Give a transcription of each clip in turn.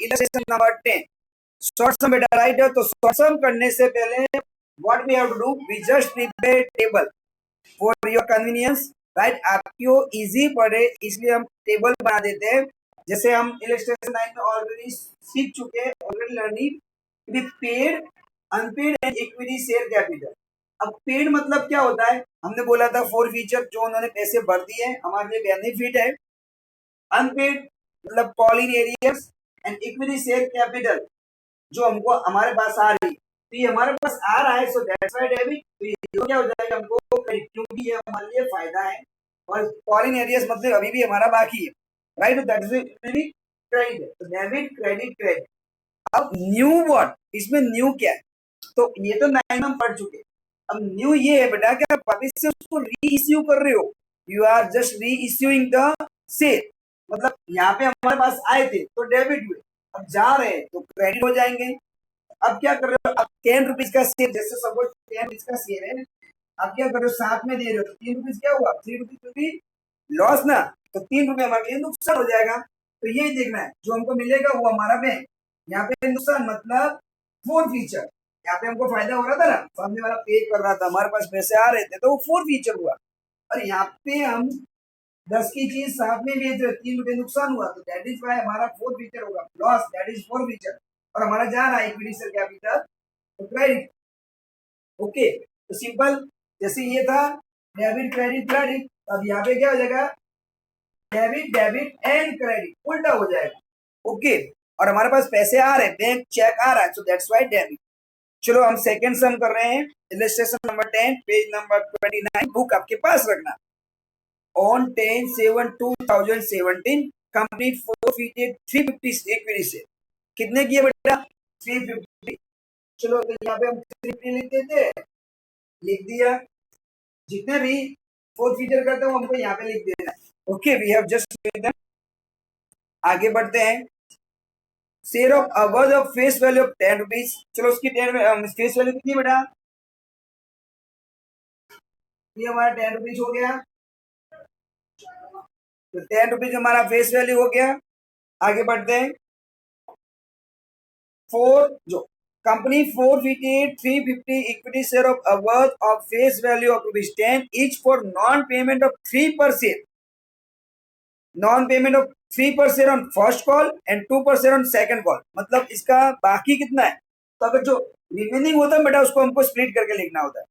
Illustration number 10 short सम बेटा right है। तो शॉर्ट सम करने से पहले what we have to do, we just prepare table for your convenience right. आपको इजी पड़े इसलिए हम टेबल बना देते हैं। जैसे हम इलस्ट्रेशन 9 में ऑलरेडी सीख चुके हैं, already learning paid unpaid and equity share capital. अब पेड मतलब क्या होता है, हमने बोला था 4 फीचर जो उन्होंने पैसे भर दिए हमारे लिए बेनिफिट है। अनपेड मतलब call in arrears and equity share capital जो हमको हमारे पास आ रही, तो ये हमारे पास आ रहा है, सो दैट्स व्हाई डेबिट। तो ये क्या हो जाएगा हमको क्रेडिट, क्योंकि ये हमारे लिए फायदा है। और कॉल इन एरियर्स मतलब अभी भी हमारा बाकी है राइट, दैट इज क्रेडिट है। तो डेबिट क्रेडिट क्रेडिट। अब न्यू वर्ड, इसमें न्यू क्या है, तो ये तो 9 हम पढ़ चुके। अब न्यू ये है बेटा कि आप वापिस से उसको री इश्यू कर रहे हो, यू आर जस्ट री इश्यूइंग द शेयर। मतलब यहाँ पे हमारे पास आए थे तो डेबिट हुए, अब जा रहे हैं तो क्रेडिट हो जाएंगे। अब क्या कर रहे हो, अब 10 रुपीज का शेयर, जैसे सपोज 10 रुपीज का शेयर है, आप क्या कर रहे हो साथ में दे रहे हो, तो 3 रुपीज क्या हुआ, 3 रुपीज लॉस ना, तो 3 रुपये हमारे लिए नुकसान हो जाएगा। तो यही देखना है, जो हमको मिलेगा वो हमारा बैंक। यहाँ पे नुकसान मतलब 4 फीचर, यहाँ पे हमको फायदा हो रहा था ना, सामने वाला पे कर रहा था, हमारे पास पैसे आ रहे थे, तो वो 4 फीचर हुआ। और यहाँ पे हम 10 की चीज साथ में बेच रहे, 3 रुपए नुकसान हुआ, तो दैट इज वाई हमारा 4 फीचर होगा, लॉस दैट इज 4 फीचर। और हमारा जा रहा है इक्विटी शेयर कैपिटल तो क्रेडिट। ओके, तो सिंपल, जैसे ये था डेबिट क्रेडिट क्रेडिट, अब यहाँ पे क्या हो जाएगा, डेबिट डेबिट एंड क्रेडिट, उल्टा हो जाएगा। ओके, और हमारे पास पैसे आ रहे हैं, बैंक चेक आ रहा है, सो दैट्स वाई डेबिट। चलो हम सेकंड सम कर रहे हैं, illustration number 10 page number 29, book आपके पास रखना। On 10/7/2017 कंपनी forfeited 350 इक्विटी से, कितने किए बेटा 350। चलो तो यहाँ पे हम 350 लिख देते हैं, लिख दिया, जितने भी फॉरफीचर करते हो हमको यहाँ पे लिख देना। ओके, वी हैव जस्ट, आगे बढ़ते हैं। Share of award of face value of 10 rupees, चलो उसकी फेस वैल्यू कितनी बेटा, ये हमारा 10 रुपीज हो गया, तो 10 रुपीज हमारा फेस वैल्यू हो गया। आगे बढ़ते हैं, 4 जो company forfeited 350 equity share of a worth of face value of ₹10 each for non payment of 3 per share, non payment of 3 per share on first call and 2 per share on second call। मतलब इसका बाकी कितना है, तो अगर जो remaining होता है बेटा उसको हमको स्प्लिट करके लिखना होता है।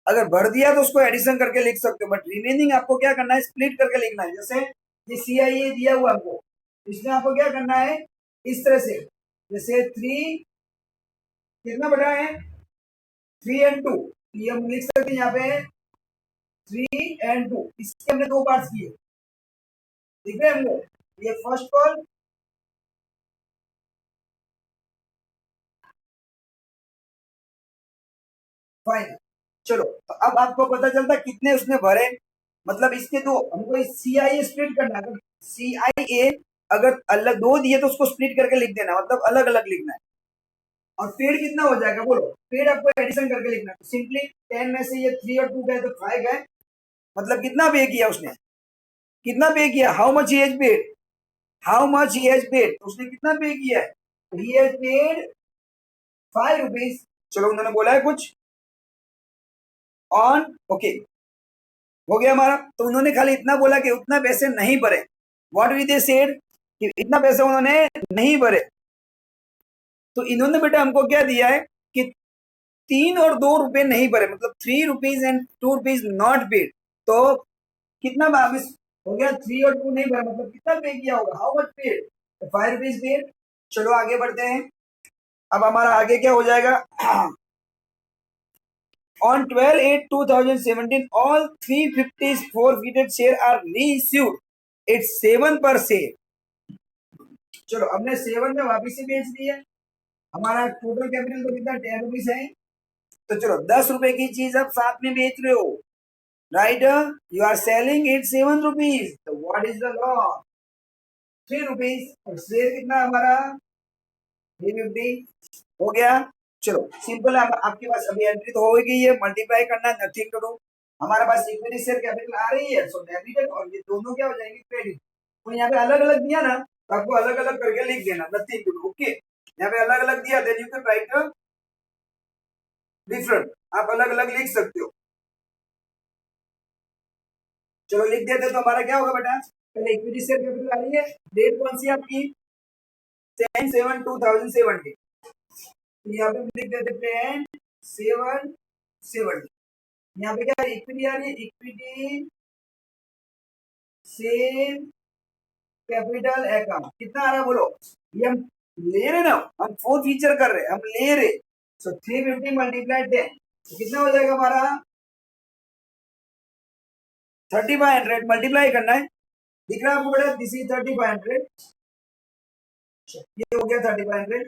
अगर भर दिया तो उसको एडिशन करके लिख सकते हो, बट रिमेनिंग आपको क्या करना है, स्प्लिट करके लिखना है। जैसे ये CIA दिया हुआ हमको, इसमें आपको क्या करना है, इस तरह से, जैसे 3 कितना बड़ा है 3 and 2, ये हम लिख सकते हैं यहाँ पे 3 and 2, इसके हमने 2 पार्ट्स किए, ठीक है हमको, ये फर्स्ट कॉल फाइनल। चलो तो अब आपको पता चलता कितने उसने भरे, मतलब इसके दो, हमको इस CIA स्प्लिट करना है। CIA अगर अलग 2 दिए तो उसको स्प्लिट करके लिख देना, मतलब अलग अलग लिखना है। और पेड कितना हो जाएगा बोलो, पेड आपको एडिशन करके लिखना है। सिंपली 10 में से ये 3 और 2 गए तो 5 गए, मतलब कितना पे किया उसने, कितना पे किया, how much he has paid, how much he has paid, उसने कितना पे किया है, ही हैज पेड 5 रुपीज। चलो उन्होंने बोला है कुछ ऑन, ओके हो गया हमारा। तो उन्होंने खाली इतना बोला कि उतना पैसे नहीं भरे, व्हाट वी दे सेड कि इतना पैसा उन्होंने नहीं भरे। तो इन्होंने बेटा हमको क्या दिया है कि 3 और 2 रुपए नहीं भरे, मतलब 3 rupees and 2 rupees not paid. तो कितना वापिस हो गया, 3 और 2 नहीं भरा, मतलब कितना पे किया होगा, how much paid, 5 rupees paid. चलो आगे बढ़ते हैं, अब हमारा आगे क्या हो जाएगा, on 12/8/2017 all 350 forfeited share are reissued, it's 7 per share। चलो हमने 7 में वापिस से बेच दिया, हमारा टोटल कैपिटल तो कितना 10 रुपीज है, तो चलो 10 रुपए की चीज आप साथ में बेच रहे हो, right, you are selling it 7 rupees, तो what is the loss 3 rupees, और शेयर कितना हमारा 350 हो गया। चलो सिंपल है, आपके पास अभी एंट्री तो हो गई है, मल्टीप्लाई करना है, नथिंग टू डू। हमारे पास इक्विटी शेयर कैपिटल आ रही है, सो डेबिटेड, और ये दोनों क्या हो जाएंगे क्रेडिट। तो यहाँ पे अलग अलग दिया ना, तो आपको अलग अलग करके लिख देना, नथिंग टू डू। ओके, यहाँ पे अलग अलग दिया, then you can write a different, आप अलग अलग लिख सकते हो। चलो लिख देते तो हमारा क्या होगा बेटा, पहले इक्विटी शेयर कैपिटल आ रही है, डेट कौन सी आपकी 10/7/2070, यहाँ पे लिख देते 10/7/70। यहाँ पे क्या इक्विटी आ रही है, इक्विटी शेयर कैपिटल अकाउंट कितना आ रहा है बोलो, ये हम ले रहे ना, हम फोर्थ फीचर कर रहे हैं, हम ले रहे। सो 350 मल्टीप्लाई 10 तो कितना हो जाएगा हमारा 3500 मल्टीप्लाई करना है, दिख रहा है आपको बेटा, दिस इज 3500, ये हो गया 3500।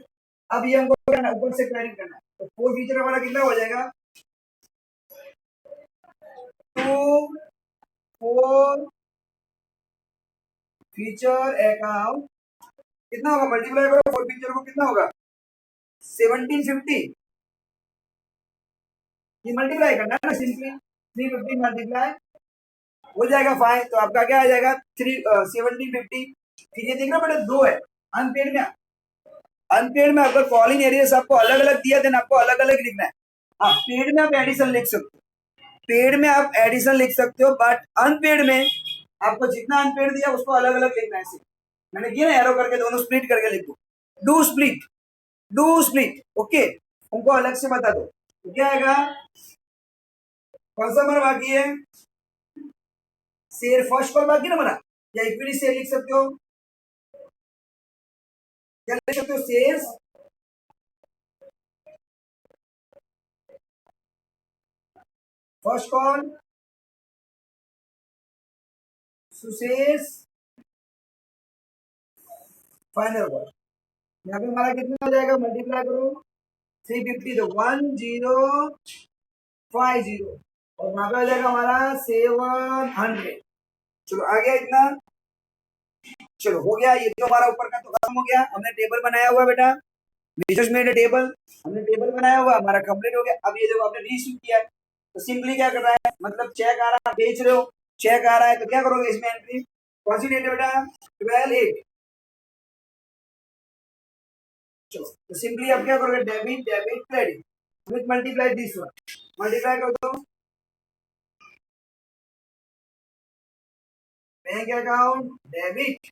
अब ये हमको करना ऊपर से क्रेडिट करना है, तो फोर्थ फीचर हमारा कितना हो जाएगा 2 4 फीचर अकाउंट कितना होगा, मल्टीप्लाई करो फोर फीचर को, कितना होगा 1750, ये मल्टीप्लाई करना है ना सिंपली, 350 मल्टीप्लाई हो जाएगा 5, तो आपका क्या आ जाएगा 1750। फिर ये देखना बेटा दो है अनपेड में, अनपेड में अगर फॉलोइंग एरियाज आपको अलग अलग दिया देन आपको अलग अलग लिखना है। हाँ पेड में आप एडिशन लिख सकते हो, पेड में आप एडिशन लिख सकते हो, बट अनपेड में आपको जितना अनपेड दिया उसको अलग अलग लिखना है। मैंने किया ना एरो करके, दोनों स्प्लिट करके लिख दो, do split, do split, okay, उनको अलग से बता दो। तो क्या आएगा, कौन सा हमारा बाकी है, शेयर फर्स्ट कॉल बाकी ना बना, या इक्विटी शेयर लिख सकते हो, क्या लिख सकते हो shares first call shares final call. यहाँ पे हमारा कितना हो जाएगा, मल्टीप्लाई करो 350 तो 1050 और वहां पे हो जाएगा हमारा 700। चलो आ गया इतना, चलो हो गया, ये तो हमारा ऊपर का तो खत्म हो गया, हमने टेबल बनाया हुआ बेटा, we just made a table, हमने टेबल बनाया हुआ, हमारा कंप्लीट हो गया। अब ये देखो आपने रीशू किया है, तो सिंपली क्या कर रहा है, मतलब चेक आ रहा है, बेच रहे हो, चेक आ रहा है, तो क्या करोगे इसमें एंट्री, कौन सी डेट है बेटा 12/8। चलो तो सिंपली आप क्या करोगे, debit debit credit with multiply this one, multiply कर दो bank account debit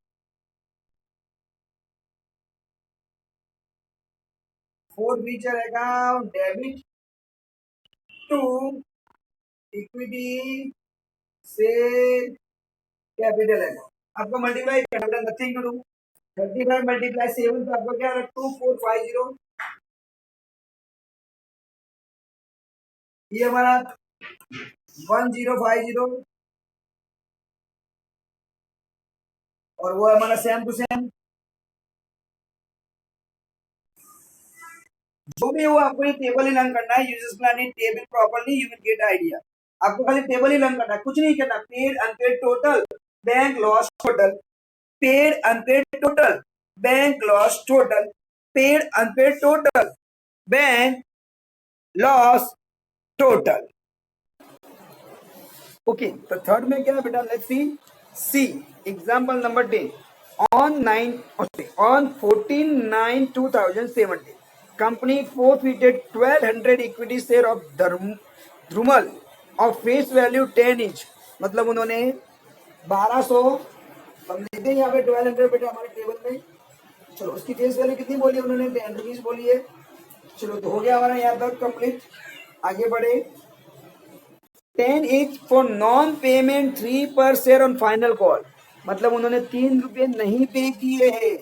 forfeiture account debit to equity share capital account, आपको मल्टीप्लाई करना, नथिंग टू डू, 35 मल्टीप्लाई 7 तो आपको क्या है 2450, ये हमारा 1050 और वो हमारा सेम टू सेम, जो भी हो आपको ये टेबल ही लर्न करना है, users plan table properly, you will get idea. आपको खाली टेबल ही लर्न करना है, कुछ नहीं करना, paid unpaid total bank loss total, paid unpaid total bank loss total, paid unpaid total bank loss total. Okay तो थर्ड में क्या है बेटा, let's see, see example number 10, on 14/9/2017 company forfeited 1200 equity share of Dhrumal of face value 10 each, मतलब उन्होंने 1200, हम लेते हैं यहाँ पे 1200 बेटा हमारे टेबल में, चलो उसकी फेस वैल्यू कितनी बोली उन्होंने 10 रुपीज बोली है। चलो तो हो गया हमारा यहाँ तक कंप्लीट, आगे बढ़े 10 each फॉर नॉन पेमेंट 3 पर शेयर ऑन फाइनल कॉल, मतलब उन्होंने 3 रुपये नहीं पे किए हैं,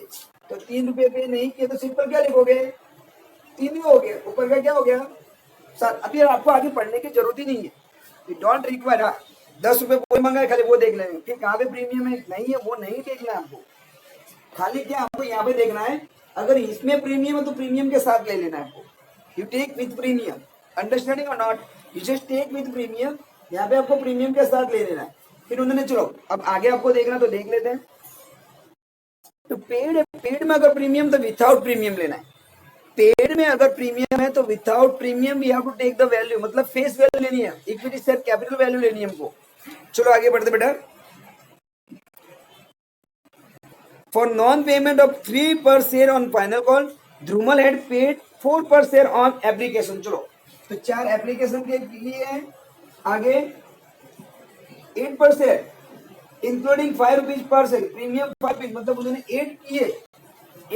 तो 3 रुपये पे नहीं किए तो सिंपल क्या लिखोगे 3 ही हो गया, ऊपर का क्या हो गया सर। अभी आपको आगे पढ़ने की जरूरत ही नहीं है, यू डोंट रिक्वायर, 10 रुपये कोई मंगा है खाली वो देख लेंगे कि कहाँ पे प्रीमियम है नहीं है, वो नहीं देखना है आपको, खाली क्या आपको यहाँ पे देखना है, अगर इसमें प्रीमियम है तो प्रीमियम के साथ ले लेना है आपको, you take with premium, understanding और not, you just take with premium, यहाँ पे आपको प्रीमियम के साथ ले लेना है। फिर उन्होंने चलो अब आगे आपको देखना तो देख लेते हैं, तो पेड में अगर प्रीमियम तो विथआउट प्रीमियम लेना है, पेड में अगर प्रीमियम है तो without premium we have to take the value, मतलब फेस वैल्यू लेनी है, इक्विटी शेयर कैपिटल वैल्यू लेनी है हमको। चलो आगे बढ़ते बेटा, For non-payment of 3 per share on final call, ध्रुमल had paid 4 per share on application. चलो तो 4 एप्लीकेशन के लिए है, आगे 8 पर share including 5 rupees per share, premium 5 rupees, मतलब उन्होंने 8 किए,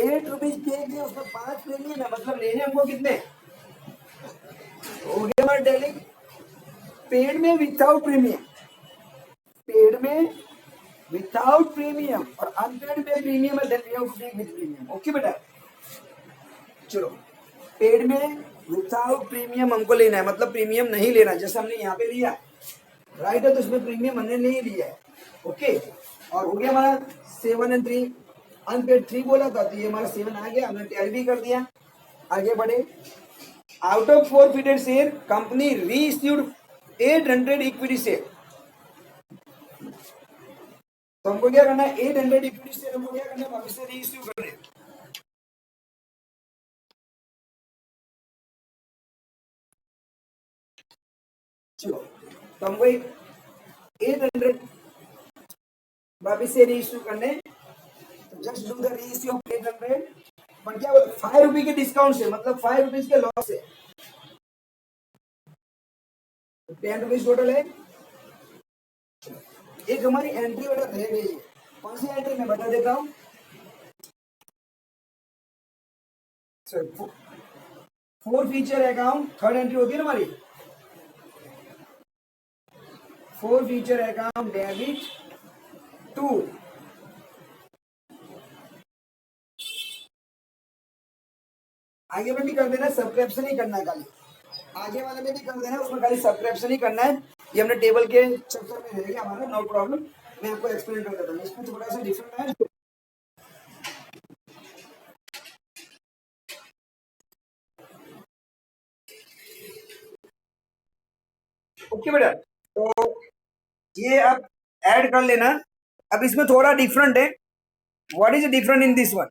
8 रुपीज पे किए, उसमें 5 ले लिए ना, मतलब लेने हमको कितने हो गया हमारे डेली पेड में विदाउट प्रीमियम, पेड में विदाउट प्रीमियम और अनपेड में प्रीमियम है, then we have to take with premium. Okay बेटा, चलो पेड में विदाउट प्रीमियम हमको लेना है, मतलब प्रीमियम नहीं लेना, जैसे हमने यहाँ पे लिया राइट है, तो उसमें प्रीमियम हमने नहीं लिया है. ओके, और हो गया हमारा 7 and 3, अनपेड 3 बोला था, तो ये हमारा 7 आ गया, हमने टैली भी कर दिया. आगे बढ़े. Out of 4 feeded share company री इश्यूड 800 इक्विटी शेयर. तो हमको क्या करना है, 800 इक्विटी शेयर हमको क्या करना है, वापस से री इश्यू करना है. चलो तो हमको 800 वापस से री इश्यू करने, तो जस्ट डू द री इश्यू ऑफ 800. पर क्या बोलते 5 रुपए के डिस्काउंट से, मतलब 5 रुपीज के लॉस से 10 रुपीज टोटल है. एक हमारी एंट्री बता रह गई है, कौन सी एंट्री मैं बता देता हूँ. 4 फीचर अकाउंट, थर्ड एंट्री होती है ना हमारी, 4 फीचर अकाउंट डेबिट 2. आगे में भी कर देना, सब्सक्रिप्शन ही करना है खाली, आगे वाले में भी कर देना, उसमें खाली सब्सक्रिप्शन ही करना है. ये हमने टेबल के चक्कर में रहेगा हमारा, नो प्रॉब्लम. मैं आपको एक्सप्लेन कर देता हूँ, इसमें थोड़ा सा डिफरेंट है. ओके बेटा, तो ये आप ऐड कर लेना. अब इसमें थोड़ा डिफरेंट है. What is different in this one,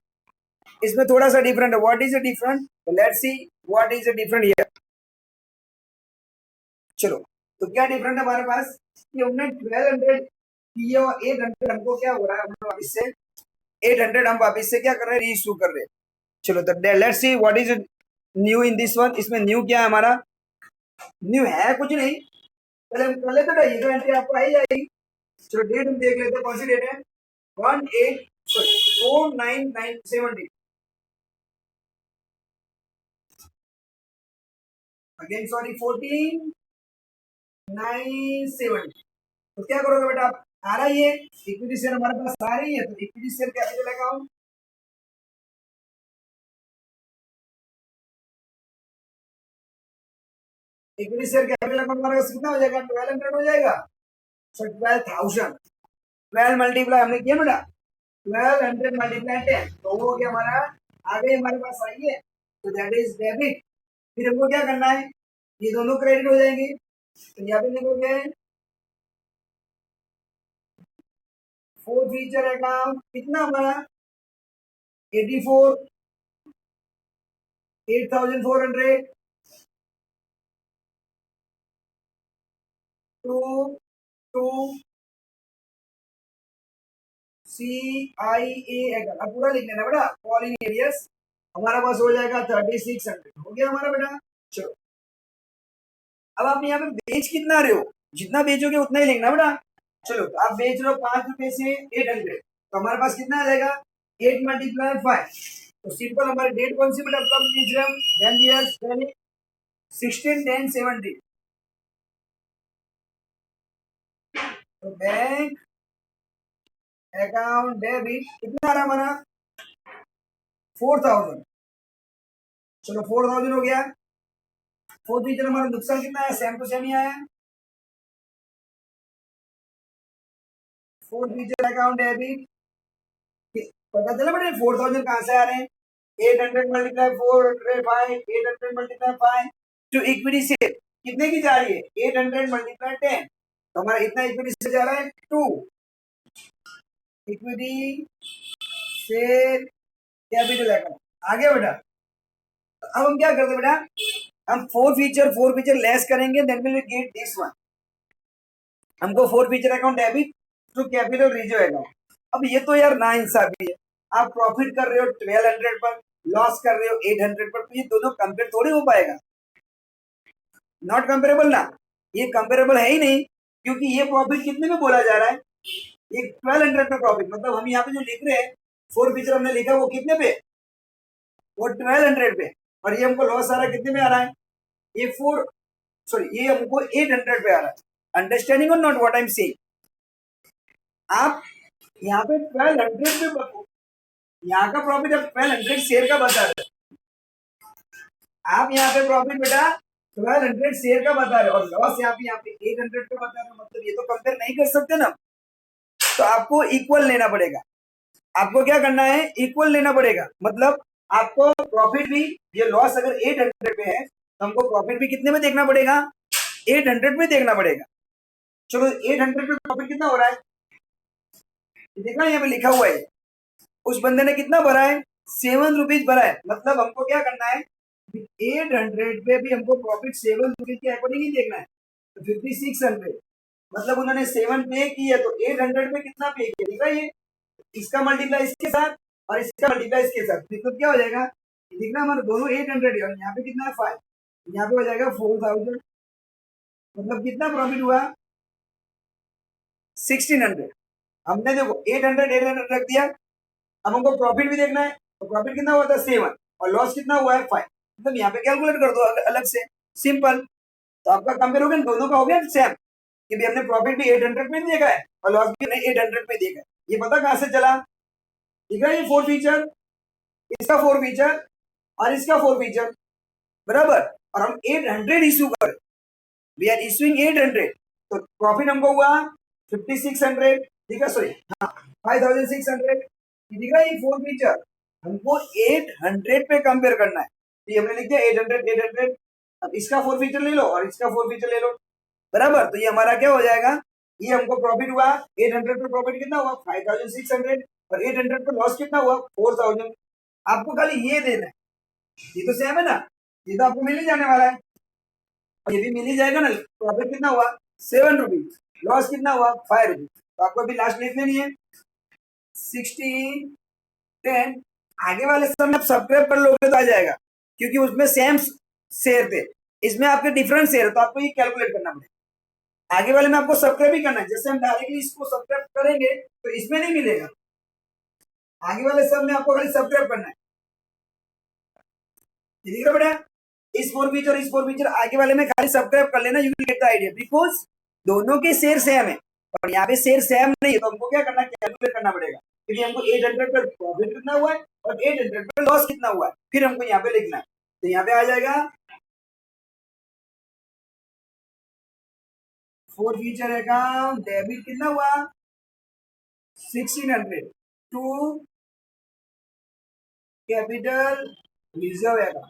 इसमें थोड़ा सा डिफरेंट है. What is different, let's see what is different here. चलो तो क्या डिफरेंट है हमारे पास, कि हमने 1200 किए और 800 हमको क्या हो रहा है, हम वापस से 800 हम वापस से क्या कर रहे हैं, रीइश्यू कर रहे हैं. चलो तो let's see what is new in this one. इसमें न्यू क्या है हमारा, न्यू है कुछ नहीं, पहले हम कर लेते हैं, ये तो एंट्री आपको आई जाएगी. चलो डेट हम देख लेते हैं, कौन सी डेट है, 4997 अगेन सॉरी 14,970. तो क्या करोगे बेटा आप, आ रहा ही है इक्विटी शेयर हमारे पास आ रही है, तो equity share capital account, equity share capital account हमारे पास कितना हो जाएगा, 1200 हो जाएगा. सो 12,000, 12 मल्टीप्लाई हमने किया बेटा, 1200 मल्टीप्लाई 10, तो वो हो गया हमारा, आगे हमारे पास आई है, तो दैट इज डेबिट. फिर हमको क्या करना है, ये दोनों क्रेडिट हो जाएंगे, तो यहाँ पे लिखोगे 4 फीचर अकाउंट कितना हमारा 84 8,400 टू टू CIA. अब पूरा लिख लेना बेटा, कॉल इन एरियस हमारा पास हो जाएगा 3600. हो गया हमारा बेटा. चलो अब आप यहाँ पे बेच कितना रहे हो, जितना बेचोगे उतना ही लिखना बेटा. चलो तो आप बेच रहे हो 5 रुपए से 800, तो हमारे पास कितना आ जाएगा 8 मल्टीप्लाई 5. तो सिंपल हमारी डेट कौन सी बेटा, कब बेच रहे हम, 10 years पहले 16/10/70. तो बैंक अकाउंट डेबिट कितना आ रहा हमारा 4,000. चलो 4,000 हो गया. 4 फीचर हमारा नुकसान कितना है, सेम टू सेम ही आया. 4 फीचर अकाउंट डेबिट, पता चला बेटा 4,000 कहाँ से आ रहे हैं, 800 मल्टीप्लाई 405, 800 मल्टीप्लाई 5 जो इक्विटी शेयर कितने की जा रही है, 800 मल्टीप्लाई 10, तो हमारा इतना इक्विटी शेयर जा रहा है 2. इक्विटी शेयर कैपिटल अकाउंट आ गया बेटा. अब हम क्या करते बेटा, हम 4 फीचर लेस करेंगे, then will we get this one. हमको 4 feature account debit to capital reserve account. अब ये तो यार ना इंसाफी है, आप प्रॉफिट कर रहे हो 1200 पर, लॉस कर रहे हो 800 पर, तो ये दोनों कंपेयर थोड़ी हो पाएगा, नॉट कंपेरेबल ना, ये कंपेरेबल है ही नहीं, क्योंकि ये प्रॉफिट कितने में बोला जा रहा है, ये 1200 पे प्रॉफिट, मतलब हम यहाँ पे जो लिख रहे हैं 4 फीचर हमने लिखा वो कितने पे, वो 1200 पे, और ये हमको लॉस आ रहा है कितने में आ रहा है, ये 4 सॉरी ये हमको 800 पे आ रहा है। अंडरस्टैंडिंग और not what I am saying, आप यहाँ पे 1200 पे, यहाँ का प्रॉफिट आप 1200 शेयर का बता रहे हो, आप यहाँ पे प्रॉफिट बेटा 1200 शेयर का बता रहे हो, और लॉस यहाँ पे 800 पे बता रहे हो, मतलब ये तो कंपेयर नहीं कर सकते ना, तो आपको इक्वल लेना पड़ेगा, आपको क्या करना है, इक्वल लेना पड़ेगा, मतलब आपको प्रॉफिट भी, ये लॉस अगर 800 पे है तो हमको प्रॉफिट भी कितने में देखना पड़ेगा, 800 में देखना पड़ेगा। चलो 800 पे प्रॉफिट कितना हो रहा है, देखना यहाँ पे लिखा हुआ है, उस बंदे ने कितना भरा है, 7 रुपीज भरा है, मतलब हमको क्या करना है, 800 पे भी हमको प्रॉफिट 7 रुपीज के अकॉर्डिंग ही देखना है, तो 5600, मतलब उन्होंने 7 पे किया तो 800 पे कितना पे किया, देखा ये, इसका मल्टीप्लाई इसके साथ और इसका मल्टीप्लाई इसके साथ, मतलब क्या हो जाएगा, देखना हमारे दोनों 800 है और यहाँ पे कितना है 5, यहाँ पे हो जाएगा 4000, मतलब कितना प्रॉफिट हुआ 1600, हमने देखो 800 रख दिया, अब हमको प्रॉफिट भी देखना है, तो प्रॉफिट कितना हुआ था 7 और लॉस कितना हुआ है 5, मतलब यहाँ पे कैलकुलेट कर दो अलग से, सिंपल, तो आपका कंपेयर हो गया, दोनों का हो गया सेम, कि भी हमने प्रॉफिट भी 800 में देखा है और लॉस भी 800 में देखा है, ये पता कहाँ से चला, ठीक है, ये 4 फीचर, इसका 4 फीचर और इसका 4 फीचर बराबर, और हम 800 इश्यू कर, वी आर इशूइंग 800, तो प्रॉफिट हमको हुआ 5600, ठीक है, सॉरी हाँ 5600, ठीक है, ये 4 फीचर हमको 800 पे कंपेयर करना है, तो ये हमने लिख दिया 800, अब इसका 4 फीचर ले लो और इसका 4 फीचर ले लो बराबर, तो ये हमारा क्या हो जाएगा, ये हमको प्रॉफिट हुआ 800 पे, प्रॉफिट कितना हुआ 5600, और 800 पे लॉस कितना हुआ 4000, आपको खाली ये देना है, ये तो सेम है ना, ये तो आपको मिल ही जाने वाला है, और ये भी मिल ही जाएगा ना, प्रॉफिट कितना हुआ 7 रुपीज, लॉस कितना हुआ 5 रुपीज, तो आपको अभी लास्ट लिख लेनी है 16 10, आगे वाले सब आप सब्सक्राइब कर लोगे तो आ जाएगा, क्योंकि उसमें सेम शेयर थे, इसमें आपके डिफरेंट शेयर, तो आपको ये कैलकुलेट करना पड़ेगा, आगे वाले में आपको सब्सक्राइब ही करना है, जैसे हम डायरेक्टली इसको सब्सक्राइब करेंगे तो इसमें नहीं मिलेगा, आगे वाले सब में आपको खाली सब्सक्राइब करना है, ठीक है बेटा, इस 4 फीचर इस 4 फीचर आगे वाले में खाली सब्सक्राइब कर लेना, you will get the idea, because दोनों के शेयर सेम है, और यहाँ पे शेयर सेम नहीं है, तो हमको क्या करना है, कैलकुलेट करना पड़ेगा, क्योंकि हमको 800 पर प्रॉफिट कितना हुआ है और 800 पर लॉस कितना हुआ है, फिर हमको यहाँ पे लिखना है, तो यहाँ पे आ जाएगा 4 फीचर अकाउंट डेबिट कितना हुआ 1600 टू कैपिटल रिजर्व अकाउंट,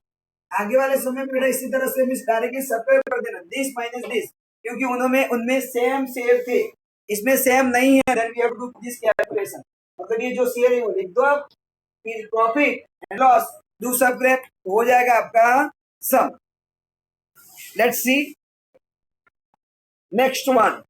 आगे वाले समय में इसी तरह से डायरेक्टली सब्सक्राइब कर देना, दिस माइनस दिस, क्योंकि उन्होंने उनमें सेम शेयर थे, इसमें सेम नहीं है, then we have to do this calculation, मतलब ये जो शेयर है वो लिख दो आप, फिर profit and loss do subtract, हो जाएगा आपका sum. Let's see next one,